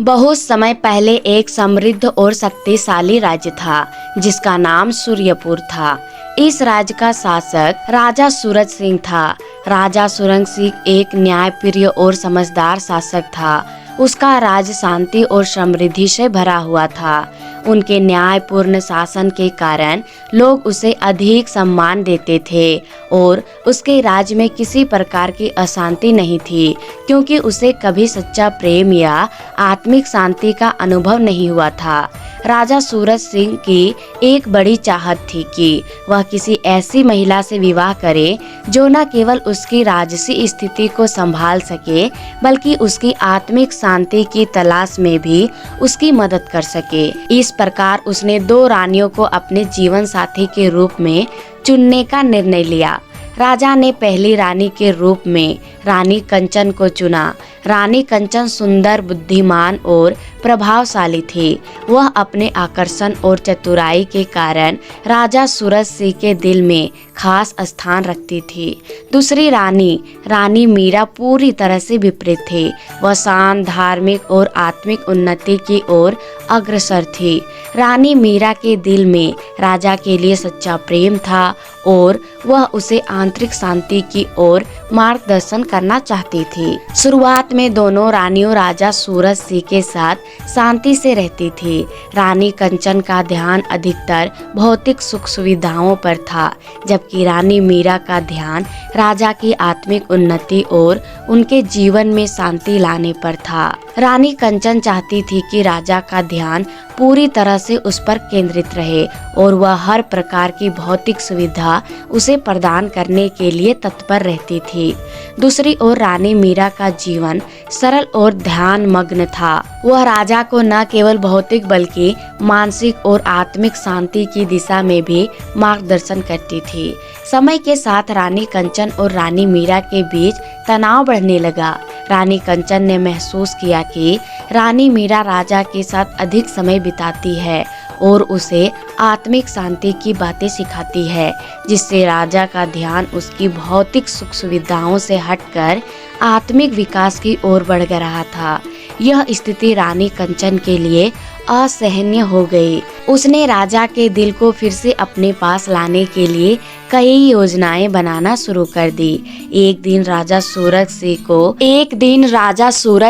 बहुत समय पहले एक समृद्ध और शक्तिशाली राज्य था जिसका नाम सूर्यपुर था। इस राज्य का शासक राजा सूरज सिंह था। राजा सूरज सिंह एक न्यायप्रिय और समझदार शासक था। उसका राज्य शांति और समृद्धि से भरा हुआ था। उनके न्यायपूर्ण शासन के कारण लोग उसे अधिक सम्मान देते थे और उसके राज्य में किसी प्रकार की अशांति नहीं थी, क्योंकि उसे कभी सच्चा प्रेम या आत्मिक शांति का अनुभव नहीं हुआ था। राजा सूरज सिंह की एक बड़ी चाहत थी कि वह किसी ऐसी महिला से विवाह करे जो न केवल उसकी राजसी स्थिति को संभाल सके, बल्कि उसकी आत्मिक शांति की तलाश में भी उसकी मदद कर सके। इस प्रकार उसने 2 रानियों को अपने जीवन साथी के रूप में चुनने का निर्णय लिया। राजा ने पहली रानी के रूप में रानी कंचन को चुना। रानी कंचन सुंदर, बुद्धिमान और प्रभावशाली थी। वह अपने आकर्षण और चतुराई के कारण राजा सूरज सिंह के दिल में खास स्थान रखती थी। दूसरी रानी मीरा पूरी तरह से विपरीत थी। वह शांत, धार्मिक और आत्मिक उन्नति की ओर अग्रसर थी। रानी मीरा के दिल में राजा के लिए सच्चा प्रेम था और वह उसे आंतरिक शांति की ओर मार्गदर्शन करना चाहती थी। शुरुआत में दोनों रानियों राजा सूरज सिंह के साथ शांति से रहती थी। रानी कंचन का ध्यान अधिकतर भौतिक सुख सुविधाओं पर था, जबकि रानी मीरा का ध्यान राजा की आत्मिक उन्नति और उनके जीवन में शांति लाने पर था। रानी कंचन चाहती थी कि राजा का ध्यान पूरी तरह से उस पर केंद्रित रहे और वह हर प्रकार की भौतिक सुविधा उसे प्रदान करने के लिए तत्पर रहती थी। दूसरी ओर रानी मीरा का जीवन सरल और ध्यान मग्न था। वह राजा को न केवल भौतिक बल्कि मानसिक और आत्मिक शांति की दिशा में भी मार्गदर्शन करती थी। समय के साथ रानी कंचन और रानी मीरा के बीच तनाव बढ़ने लगा। रानी कंचन ने महसूस किया कि रानी मीरा राजा के साथ अधिक समय बिताती है और उसे आत्मिक शांति की बातें सिखाती है, जिससे राजा का ध्यान उसकी भौतिक सुख सुविधाओं से हटकर आत्मिक विकास की ओर बढ़ रहा था। यह स्थिति रानी कंचन के लिए असहनीय हो गई। उसने राजा के दिल को फिर से अपने पास लाने के लिए कई योजनाएं बनाना शुरू कर दी। एक दिन राजा सूरज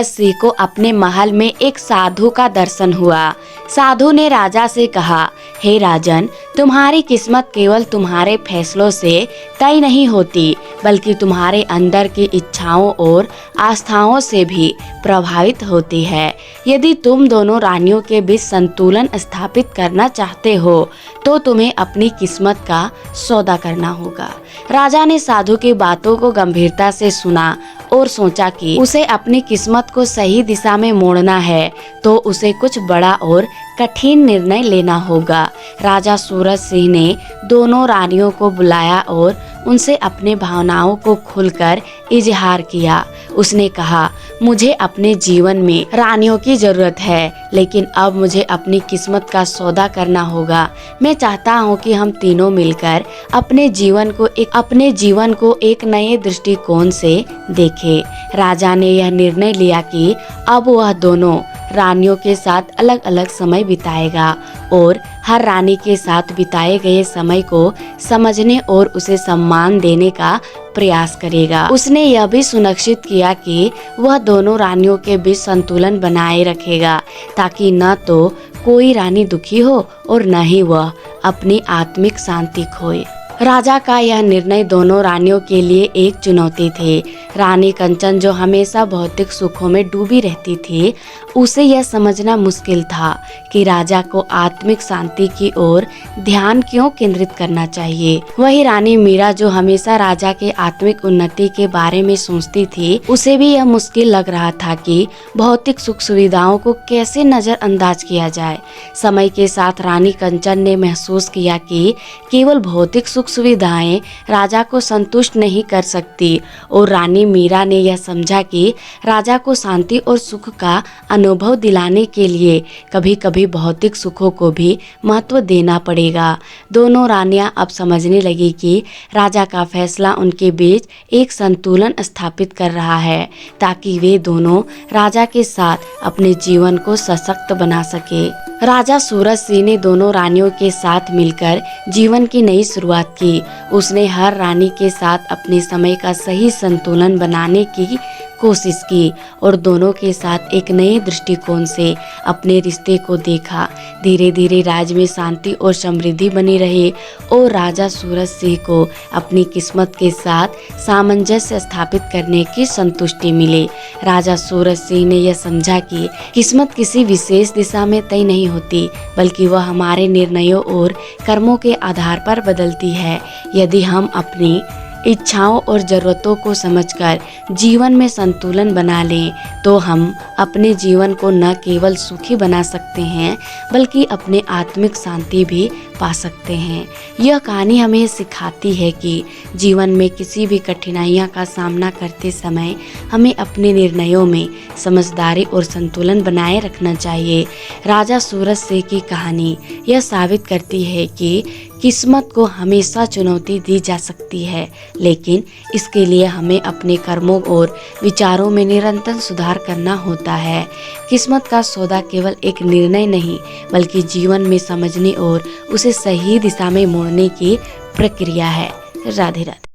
सिंह को अपने महल में एक साधु का दर्शन हुआ। साधु ने राजा से कहा, हे राजन, तुम्हारी किस्मत केवल तुम्हारे फैसलों से तय नहीं होती, बल्कि तुम्हारे अंदर की इच्छाओं और आस्थाओं से भी प्रभावित होती है। यदि तुम दोनों रानियों के बीच संतुलन स्थापित करना चाहते हो तो तुम्हें अपनी किस्मत का सौदा करना होगा। राजा ने साधु की बातों को गंभीरता से सुना और सोचा कि उसे अपनी किस्मत को सही दिशा में मोड़ना है तो उसे कुछ बड़ा और कठिन निर्णय लेना होगा। राजा सूरज सिंह ने दोनों रानियों को बुलाया और उनसे अपने भावनाओं को खुलकर इजहार किया। उसने कहा, मुझे अपने जीवन में रानियों की जरूरत है, लेकिन अब मुझे अपनी किस्मत का सौदा करना होगा। मैं चाहता हूँ कि हम तीनों मिलकर अपने जीवन को एक नए दृष्टिकोण से देखें। राजा ने यह निर्णय लिया कि अब वह दोनों रानियों के साथ अलग अलग समय बिताएगा और हर रानी के साथ बिताए गए समय को समझने और उसे सम्मान देने का प्रयास करेगा। उसने यह भी सुनिश्चित किया कि वह दोनों रानियों के बीच संतुलन बनाए रखेगा, ताकि न तो कोई रानी दुखी हो और न ही वह अपनी आत्मिक शांति खोए। राजा का यह निर्णय दोनों रानियों के लिए एक चुनौती थी। रानी कंचन, जो हमेशा भौतिक सुखों में डूबी रहती थी, उसे यह समझना मुश्किल था कि राजा को आत्मिक शांति की ओर ध्यान क्यों केंद्रित करना चाहिए। वही रानी मीरा, जो हमेशा राजा के आत्मिक उन्नति के बारे में सोचती थी, उसे भी यह मुश्किल लग रहा था कि भौतिक सुख सुविधाओं को कैसे नजरअंदाज किया जाए। समय के साथ रानी कंचन ने महसूस किया कि केवल भौतिक सुख सुख सुविधाएं राजा को संतुष्ट नहीं कर सकती और रानी मीरा ने यह समझा कि राजा को शांति और सुख का अनुभव दिलाने के लिए कभी कभी भौतिक सुखों को भी महत्व देना पड़ेगा। दोनों रानियां अब समझने लगी कि राजा का फैसला उनके बीच एक संतुलन स्थापित कर रहा है ताकि वे दोनों राजा के साथ अपने जीवन को सशक्त बना सके। राजा सूरज सिंह ने दोनों रानियों के साथ मिलकर जीवन की नई शुरुआत की। उसने हर रानी के साथ अपने समय का सही संतुलन बनाने की कोशिश की और दोनों के साथ एक नए दृष्टिकोण से अपने रिश्ते को देखा। धीरे धीरे राज्य में शांति और समृद्धि बनी रही और राजा सूरज सिंह को अपनी किस्मत के साथ सामंजस्य स्थापित करने की संतुष्टि मिली। राजा सूरज सिंह ने यह समझा कि किस्मत किसी विशेष दिशा में तय नहीं होती, बल्कि वह हमारे निर्णयों और कर्मों के आधार पर बदलती है। यदि हम अपनी इच्छाओं और ज़रूरतों को समझकर जीवन में संतुलन बना लें तो हम अपने जीवन को न केवल सुखी बना सकते हैं बल्कि अपने आत्मिक शांति भी पा सकते हैं। यह कहानी हमें सिखाती है कि जीवन में किसी भी कठिनाइयों का सामना करते समय हमें अपने निर्णयों में समझदारी और संतुलन बनाए रखना चाहिए। राजा सूरज सिंह की कहानी यह साबित करती है कि किस्मत को हमेशा चुनौती दी जा सकती है, लेकिन इसके लिए हमें अपने कर्मों और विचारों में निरंतर सुधार करना होता है। किस्मत का सौदा केवल एक निर्णय नहीं, बल्कि जीवन में समझने और उसे सही दिशा में मोड़ने की प्रक्रिया है। राधे राधे।